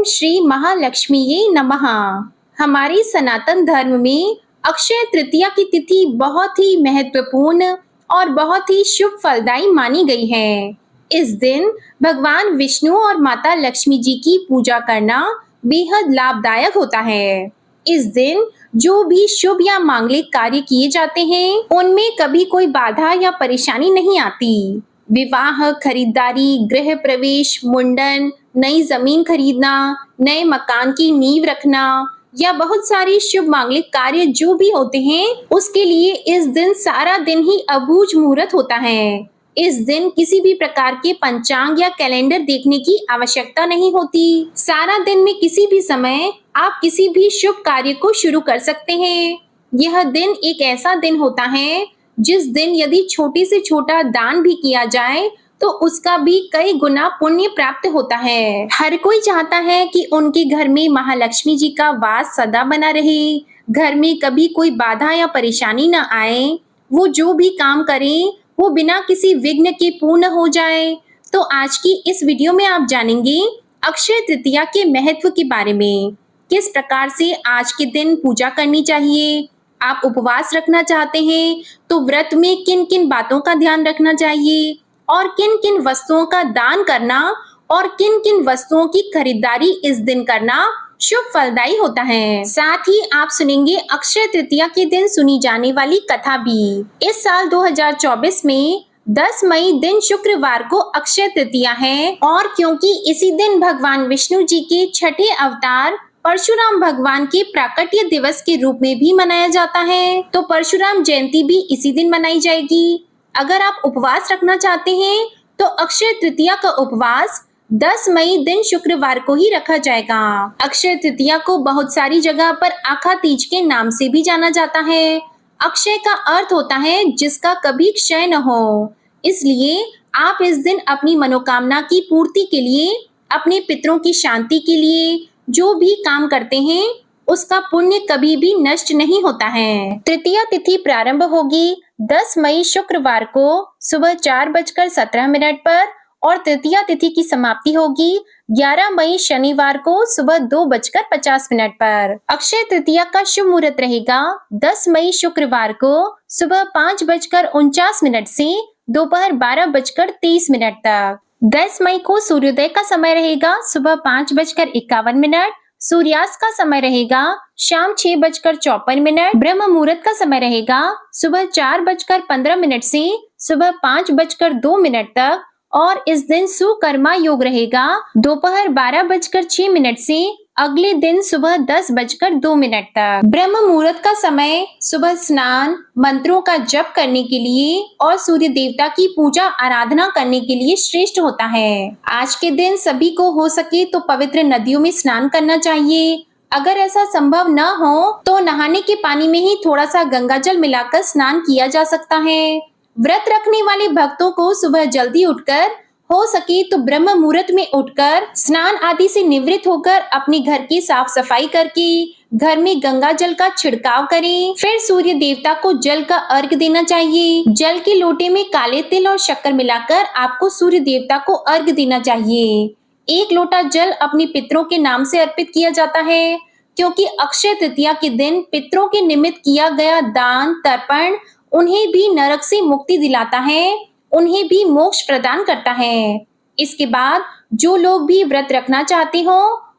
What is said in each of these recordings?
ओम श्री महालक्ष्मीये नमः। हमारी सनातन धर्म में अक्षय तृतीया की तिथि बहुत ही महत्वपूर्ण और बहुत ही शुभ फलदायी मानी गई है। इस दिन भगवान विष्णु और माता लक्ष्मी जी की पूजा करना बेहद लाभदायक होता है। इस दिन जो भी शुभ या मांगलिक कार्य किए जाते हैं, उनमें कभी कोई बाधा या परेशानी नहीं आती। विवाह, खरीदारी, गृह प्रवेश, मुंडन, नई जमीन खरीदना, नए मकान की नींव रखना या बहुत सारे शुभ मांगलिक कार्य जो भी होते हैं, उसके लिए इस दिन सारा दिन ही अबूझ मुहूर्त होता है। इस दिन किसी भी प्रकार के पंचांग या कैलेंडर देखने की आवश्यकता नहीं होती। सारा दिन में किसी भी समय आप किसी भी शुभ कार्य को शुरू कर सकते हैं। यह दिन एक ऐसा दिन होता है जिस दिन यदि छोटे से छोटा दान भी किया जाए तो उसका भी कई गुना पुण्य प्राप्त होता है। हर कोई चाहता है कि उनके घर में महालक्ष्मी जी का वास सदा बना रहे, घर में कभी कोई बाधा या परेशानी न आए, वो जो भी काम करें वो बिना किसी विघ्न के पूर्ण हो जाए। तो आज की इस वीडियो में आप जानेंगे अक्षय तृतीया के महत्व के बारे में, किस प्रकार से आज के दिन पूजा करनी चाहिए। आप उपवास रखना चाहते हैं तो व्रत में किन किन बातों का ध्यान रखना चाहिए और किन किन वस्तुओं का दान करना और किन किन वस्तुओं की खरीदारी इस दिन करना शुभ फलदायी होता है। साथ ही आप सुनेंगे अक्षय तृतीया के दिन सुनी जाने वाली कथा भी। इस साल 2024 में 10 मई दिन शुक्रवार को अक्षय तृतीया है और क्योंकि इसी दिन भगवान विष्णु जी के छठे अवतार परशुराम भगवान के प्राकट्य दिवस के रूप में भी मनाया जाता है, तो परशुराम जयंती भी इसी दिन मनाई जाएगी। अगर आप उपवास रखना चाहते हैं तो अक्षय तृतीया का उपवास 10 मई दिन शुक्रवार को ही रखा जाएगा। अक्षय तृतीया को बहुत सारी जगह पर आखा तीज के नाम से भी जाना जाता है। अक्षय का अर्थ होता है जिसका कभी क्षय न हो, इसलिए आप इस दिन अपनी मनोकामना की पूर्ति के लिए, अपने पितरों की शांति के लिए जो भी काम करते हैं उसका पुण्य कभी भी नष्ट नहीं होता है। तृतीया तिथि प्रारंभ होगी 10 मई शुक्रवार को सुबह 4:17 पर और तृतीया तिथि की समाप्ति होगी 11 मई शनिवार को सुबह 2:50 पर। अक्षय तृतीया का शुभ मुहूर्त रहेगा 10 मई शुक्रवार को सुबह 5:49 से दोपहर 12:23 तक। 10 मई को सूर्योदय का समय रहेगा सुबह 5:51, सूर्यास्त का समय रहेगा शाम 6:54, ब्रह्म मुहूर्त का समय रहेगा सुबह 4:15 से सुबह 5:02 तक और इस दिन सुकर्मा योग रहेगा दोपहर 12:06 से अगले दिन सुबह 10:02 तक। ब्रह्म मुहूर्त का समय सुबह स्नान, मंत्रों का जप करने के लिए और सूर्य देवता की पूजा आराधना करने के लिए श्रेष्ठ होता है। आज के दिन सभी को हो सके तो पवित्र नदियों में स्नान करना चाहिए। अगर ऐसा संभव न हो तो नहाने के पानी में ही थोड़ा सा गंगा जल मिलाकर स्नान किया जा सकता है। व्रत रखने वाले भक्तों को सुबह जल्दी उठकर, हो सके तो ब्रह्म मुहूर्त में उठकर स्नान आदि से निवृत्त होकर अपने घर की साफ सफाई करके घर में गंगा जल का छिड़काव करें। फिर सूर्य देवता को जल का अर्घ देना चाहिए। जल के लोटे में काले तिल और शक्कर मिलाकर आपको सूर्य देवता को अर्घ देना चाहिए। 1 लोटा जल अपने पितरों के नाम से अर्पित किया जाता है, क्योंकि अक्षय तृतीया के दिन पितरों के निमित्त किया गया दान तर्पण उन्हें भी नरक से मुक्ति दिलाता है, उन्हें भी मोक्ष प्रदान करता है। इसके बाद जो लोग भी व्रत रखना चाहते हो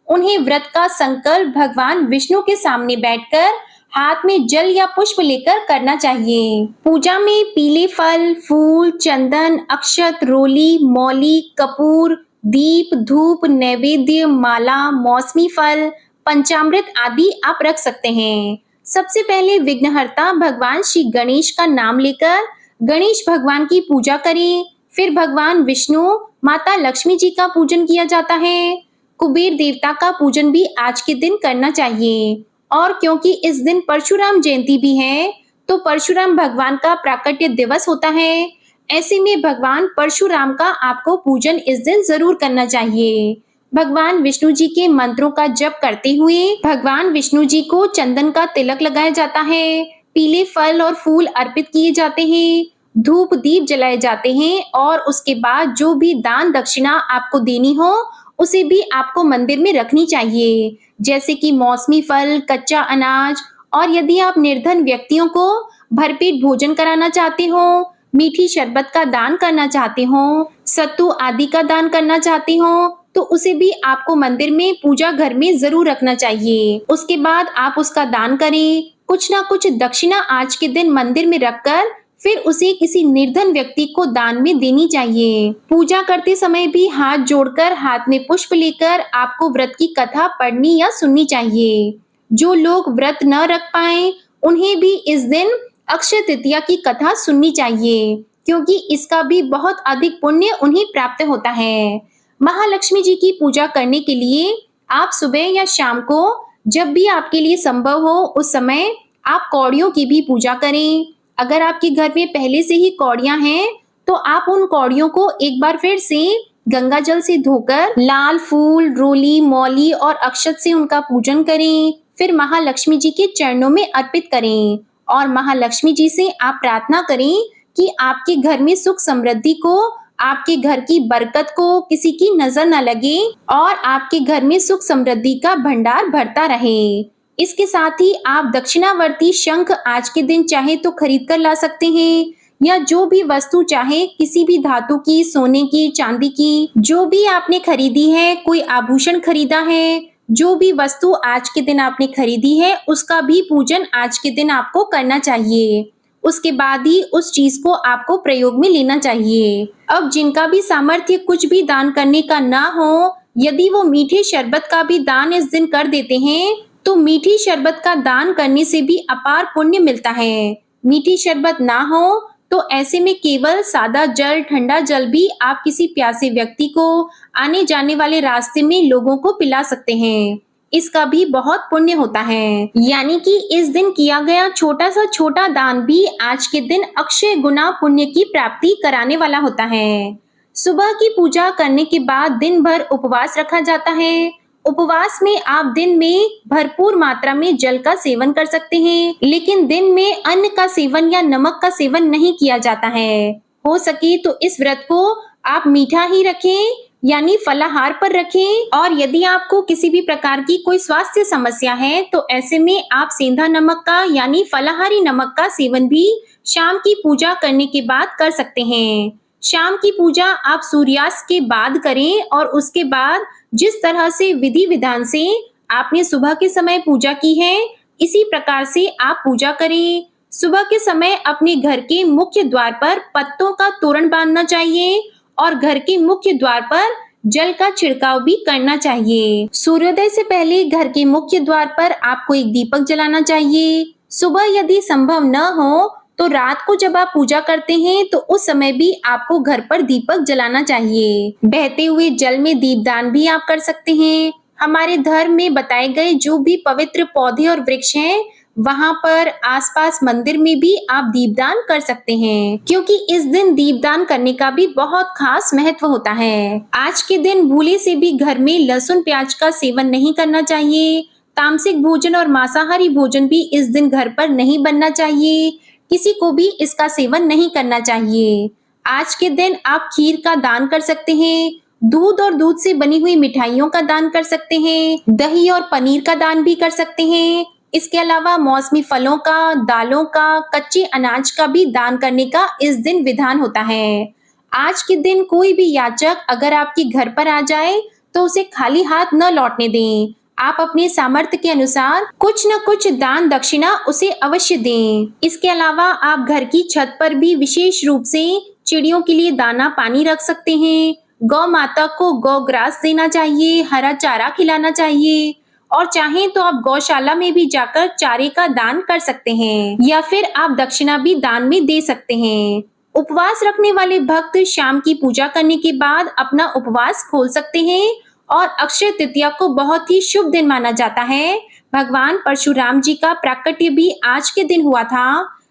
उन्हें व्रत का संकल्प भगवान विष्णु के सामने बैठकर हाथ में जल या पुष्प लेकर करना चाहिए। पूजा में पीले फल, फूल, चंदन, अक्षत, रोली, मौली, कपूर, दीप, धूप, नैवेद्य, माला, मौसमी फल, पंचामृत आदि आप रख सकते हैं। सबसे पहले विघ्नहर्ता भगवान श्री गणेश का नाम लेकर गणेश भगवान की पूजा करें। फिर भगवान विष्णु, माता लक्ष्मी जी का पूजन किया जाता है। कुबेर देवता का पूजन भी आज के दिन करना चाहिए और क्योंकि इस दिन परशुराम जयंती भी है तो परशुराम भगवान का प्राकट्य दिवस होता है। ऐसे में भगवान परशुराम का आपको पूजन इस दिन जरूर करना चाहिए। भगवान विष्णु जी के मंत्रों का जप करते हुए भगवान विष्णु जी को चंदन का तिलक लगाया जाता है, पीले फल और फूल अर्पित किए जाते हैं, धूप दीप जलाए जाते हैं और उसके बाद जो भी दान दक्षिणा आपको देनी हो उसे भी आपको मंदिर में रखनी चाहिए, जैसे कि मौसमी फल, कच्चा अनाज, और यदि आप निर्धन व्यक्तियों को भरपेट भोजन कराना चाहते हो, मीठी शरबत का दान करना चाहते हो, सत्तू आदि का दान करना चाहते हो, तो उसे भी आपको मंदिर में पूजा घर में जरूर रखना चाहिए। उसके बाद आप उसका दान करें। कुछ ना कुछ दक्षिणा आज के दिन मंदिर में रखकर फिर उसे किसी निर्धन व्यक्ति को दान में देनी चाहिए। पूजा करते समय भी हाथ जोड़कर हाथ में पुष्प लेकर आपको व्रत की कथा पढ़नी या सुननी चाहिए। जो लोग व्रत न रख पाए उन्हें भी इस दिन अक्षय तृतीया की कथा सुननी चाहिए, क्योंकि इसका भी बहुत अधिक पुण्य उन्हें प्राप्त होता है। महालक्ष्मी जी की पूजा करने के लिए आप सुबह या शाम को जब भी आपके लिए संभव हो उस समय आप कौड़ियों की भी पूजा करें। अगर आपके घर में पहले से ही कौड़ियां हैं तो आप उन कौड़ियों को एक बार फिर से गंगा जल से धोकर लाल फूल, रोली, मौली और अक्षत से उनका पूजन करें। फिर महालक्ष्मी जी के चरणों में अर्पित करें और महालक्ष्मी जी से आप प्रार्थना करें कि आपके घर में सुख समृद्धि को, आपके घर की बरकत को किसी की नजर न लगे और आपके घर में सुख समृद्धि का भंडार भरता रहे। इसके साथ ही आप दक्षिणावर्ती शंख आज के दिन चाहे तो खरीद कर ला सकते हैं, या जो भी वस्तु चाहे किसी भी धातु की, सोने की, चांदी की, जो भी आपने खरीदी है, कोई आभूषण खरीदा है, जो भी वस्तु आज के दिन आपने खरीदी है उसका भी पूजन आज के दिन आपको करना चाहिए। उसके बाद ही उस चीज को आपको प्रयोग में लेना चाहिए। अब जिनका भी सामर्थ्य कुछ भी दान करने का ना हो, यदि वो मीठे शरबत का भी दान इस दिन कर देते हैं तो मीठी शरबत का दान करने से भी अपार पुण्य मिलता है। मीठी शरबत ना हो तो ऐसे में केवल सादा जल, ठंडा जल भी आप किसी प्यासे व्यक्ति को आने जाने वाले रास्ते में लोगों को पिला सकते हैं। इसका भी बहुत पुण्य होता है। यानी कि इस दिन किया गया छोटा सा छोटा दान भी आज के दिन अक्षय गुना पुण्य की प्राप्ति कराने वाला होता है। सुबह की पूजा करने के बाद दिन भर उपवास रखा जाता है। उपवास में आप दिन में भरपूर मात्रा में जल का सेवन कर सकते हैं, लेकिन दिन में अन्न का सेवन या नमक का सेवन नहीं किया जाता है। हो सके तो इस व्रत को आप मीठा ही रखें, यानी फलाहार पर रखें। और यदि आपको किसी भी प्रकार की कोई स्वास्थ्य समस्या है तो ऐसे में आप सेंधा नमक का यानी फलाहारी नमक का सेवन भी शाम की पूजा करने के बाद कर सकते हैं। शाम की पूजा आप सूर्यास्त के बाद करें और उसके बाद जिस तरह से विधि विधान से आपने सुबह के समय पूजा की है इसी प्रकार से आप पूजा करें। सुबह के समय अपने घर के मुख्य द्वार पर पत्तों का तोरण बांधना चाहिए और घर के मुख्य द्वार पर जल का छिड़काव भी करना चाहिए। सूर्योदय से पहले घर के मुख्य द्वार पर आपको एक दीपक जलाना चाहिए। सुबह यदि संभव न हो तो रात को जब आप पूजा करते हैं तो उस समय भी आपको घर पर दीपक जलाना चाहिए। बहते हुए जल में दीपदान भी आप कर सकते हैं। हमारे धर्म में बताए गए जो भी पवित्र पौधे और वृक्ष हैं वहां पर आसपास मंदिर में भी आप दीपदान कर सकते हैं, क्योंकि इस दिन दीपदान करने का भी बहुत खास महत्व होता है। आज के दिन भूले से भी घर में लहसुन प्याज का सेवन नहीं करना चाहिए। तामसिक भोजन और मांसाहारी भोजन भी इस दिन घर पर नहीं बनना चाहिए। किसी को भी इसका सेवन नहीं करना चाहिए। आज के दिन आप खीर का दान कर सकते हैं, दूध और दूध से बनी हुई मिठाइयों का दान कर सकते हैं, दही और पनीर का दान भी कर सकते हैं। इसके अलावा मौसमी फलों का, दालों का, कच्चे अनाज का भी दान करने का इस दिन विधान होता है। आज के दिन कोई भी याचक अगर आपके घर पर आ जाए तो उसे खाली हाथ न लौटने दें। आप अपने सामर्थ्य के अनुसार कुछ न कुछ दान दक्षिणा उसे अवश्य दें। इसके अलावा आप घर की छत पर भी विशेष रूप से चिड़ियों के लिए दाना पानी रख सकते हैं। गौ माता को गौ ग्रास देना चाहिए, हरा चारा खिलाना चाहिए और चाहें तो आप गौशाला में भी जाकर चारे का दान कर सकते हैं या फिर आप दक्षिणा भी दान में दे सकते हैं। उपवास रखने वाले भक्त शाम की पूजा करने के बाद अपना उपवास खोल सकते हैं और अक्षय तृतीया को बहुत ही शुभ दिन माना जाता है। भगवान परशुराम जी का प्राकट्य भी आज के दिन हुआ था।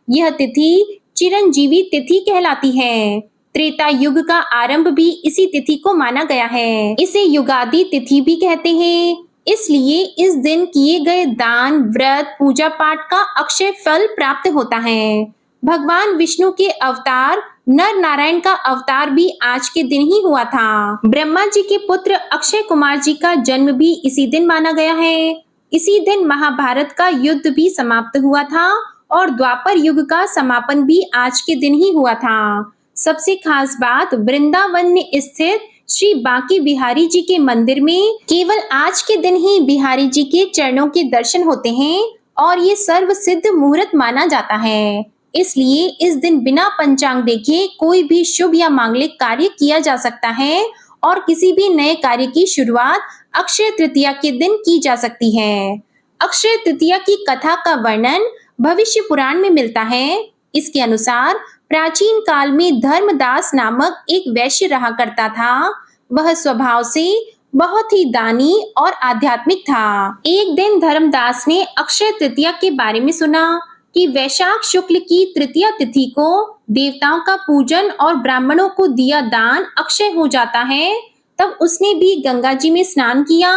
यह तिथि चिरंजीवी तिथि कहलाती है। त्रेता युग का आरंभ भी इसी तिथि को माना गया है। इसे युगादि तिथि भी कहते हैं। इसलिए इस दिन किए गए दान, व्रत, पूजा पाठ का अक्षय फल प्राप्त होता है। भगवान विष्णु के अवतार नर नारायण का अवतार भी आज के दिन ही हुआ था। ब्रह्मा जी के पुत्र अक्षय कुमार जी का जन्म भी इसी दिन माना गया है। इसी दिन महाभारत का युद्ध भी समाप्त हुआ था और द्वापर युग का समापन भी आज के दिन ही हुआ था। सबसे खास बात, वृंदावन में स्थित श्री बांके बिहारी जी के मंदिर में केवल आज के दिन ही बिहारी जी के चरणों के दर्शन होते हैं और ये सर्व सिद्ध मुहूर्त माना जाता है। इसलिए इस दिन बिना पंचांग देखे कोई भी शुभ या मांगलिक कार्य किया जा सकता है और किसी भी नए कार्य की शुरुआत अक्षय तृतीया के दिन की जा सकती है। अक्षय तृतीया की कथा का वर्णन भविष्य पुराण में मिलता है। इसके अनुसार प्राचीन काल में धर्मदास नामक एक वैश्य रहा करता था। वह स्वभाव से बहुत ही दानी और आध्यात्मिक था। एक दिन धर्मदास ने अक्षय तृतीया के बारे में सुना कि वैशाख शुक्ल की तृतीया तिथि को देवताओं का पूजन और ब्राह्मणों को दिया दान अक्षय हो जाता है। तब उसने भी गंगा जी में स्नान किया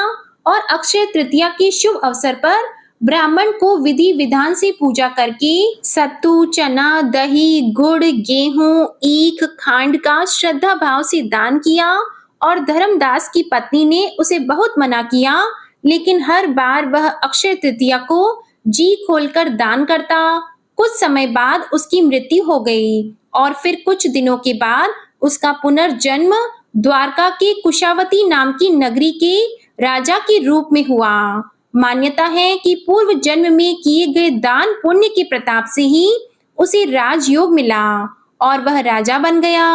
और अक्षय तृतीया के शुभ अवसर पर ब्राह्मण को विधि विधान से पूजा करके सत्तू, चना, दही, गुड़, गेहूं, ईख, खांड का श्रद्धा भाव से दान किया और धर्मदास की पत्नी ने उसे बहुत मना किया, लेकिन हर बार वह अक्षय तृतीया को जी खोलकर दान करता। कुछ समय बाद उसकी मृत्यु हो गई और फिर कुछ दिनों के बाद उसका पुनर्जन्म द्वारका के कुशावती नाम की नगरी के राजा के रूप में हुआ। मान्यता है कि पूर्व जन्म में किए गए दान पुण्य के प्रताप से ही उसे राजयोग मिला और वह राजा बन गया।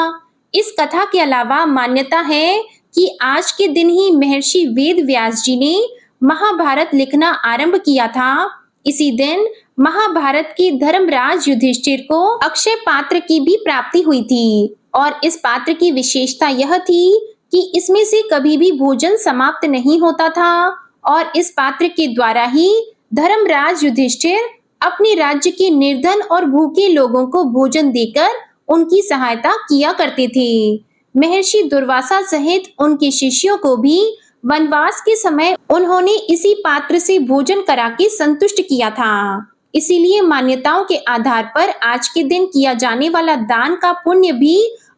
इस कथा के अलावा मान्यता है कि आज के दिन ही महर्षि वेद व्यास जी ने महाभारत लिखना आरंभ किया था। इसी दिन महाभारत के धर्मराज युधिष्ठिर को अक्षय पात्र की भी प्राप्ति हुई थी और इस पात्र की विशेषता यह थी कि इसमें से कभी भी भोजन समाप्त नहीं होता था और इस पात्र के द्वारा ही धर्मराज युधिष्ठिर अपने राज्य के निर्धन और भूखे लोगों को भोजन देकर उनकी सहायता किया करते थे। महर्षि दुर्वासा सहित उनके शिष्यों को भी वनवास के समय उन्होंने इसी पात्र से भोजन करा के संतुष्ट किया था। इसीलिए मान्यताओं के आधार पर आज के दिन किया जाने वाला दान का पुण्य भी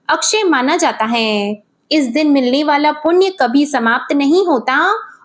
अक्षय माना जाता है। इस दिन मिलने वाला पुण्य कभी समाप्त नहीं होता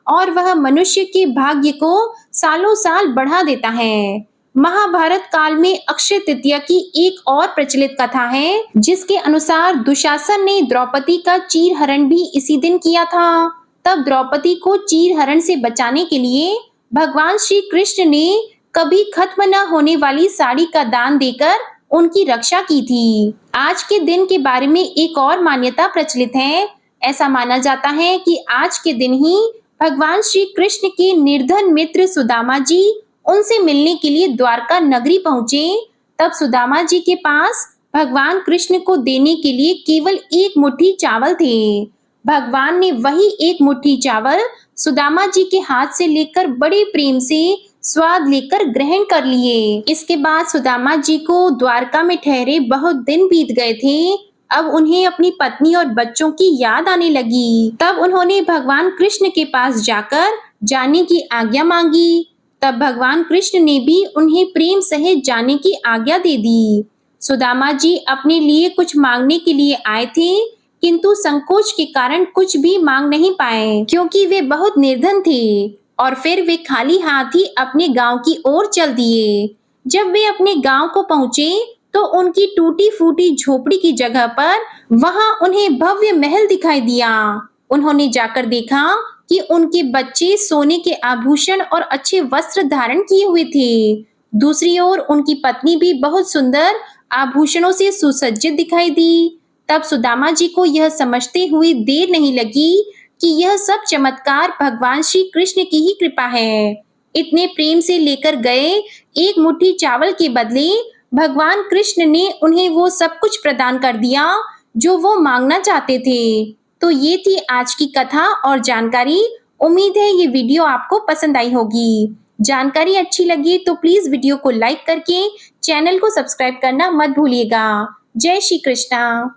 और वह मनुष्य के भाग्य को सालों साल बढ़ा देता है। महाभारत काल में अक्षय तृतीया की एक और प्रचलित कथा है, जिसके अनुसार दुशासन ने द्रौपदी का चीरहरण भी इसी दिन किया था। तब द्रौपदी को चीरहरण से बचाने के लिए भगवान श्री कृष्ण ने कभी खत्म न होने वाली साड़ी का दान देकर उनकी रक्षा की थी। आज के दिन के बारे में एक और मान्यता प्रचलित है। ऐसा माना जाता है कि आज के दिन ही भगवान श्री कृष्ण के निर्धन मित्र सुदामा जी उनसे मिलने के लिए द्वारका नगरी पहुंचे। तब सुदामा जी के पास भगवान कृष्ण को देने के लिए केवल एक मुट्ठी चावल थे। भगवान ने वही एक मुट्ठी चावल सुदामा जी के हाथ से लेकर बड़े प्रेम से स्वाद लेकर ग्रहण कर लिए। इसके बाद सुदामा जी को द्वारका में ठहरे बहुत दिन बीत गए थे। अब उन्हें अपनी पत्नी और बच्चों की याद आने लगी। तब उन्होंने भगवान कृष्ण के पास जाकर जाने की आज्ञा मांगी। तब भगवान कृष्ण ने भी उन्हें प्रेम सहित जाने की आज्ञा दे दी। सुदामा जी अपने लिए कुछ मांगने के लिए आए थे, किंतु संकोच के कारण कुछ भी मांग नहीं पाए, क्योंकि वे बहुत निर्धन थे और फिर वे खाली हाथ ही अपने गांव की ओर चल दिए। जब वे अपने गांव को पहुंचे तो उनकी टूटी फूटी झोपड़ी की जगह पर वहां उन्हें भव्य महल दिखाई दिया। उन्होंने जाकर देखा कि उनके बच्चे सोने के आभूषण और अच्छे वस्त्र धारण किए हुए थे। दूसरी ओर उनकी पत्नी भी बहुत सुंदर आभूषणों से सुसज्जित दिखाई दी। तब सुदामा जी को यह समझते हुए देर नहीं लगी कि यह सब चमत्कार भगवान श्री कृष्ण की ही कृपा है। इतने प्रेम से लेकर गए एक मुट्ठी चावल के बदले भगवान कृष्ण ने उन्हें वो सब कुछ प्रदान कर दिया जो वो मांगना चाहते थे। तो ये थी आज की कथा और जानकारी। उम्मीद है ये वीडियो आपको पसंद आई होगी। जानकारी अच्छी लगी तो प्लीज वीडियो को लाइक करके चैनल को सब्सक्राइब करना मत भूलिएगा। जय श्री कृष्णा।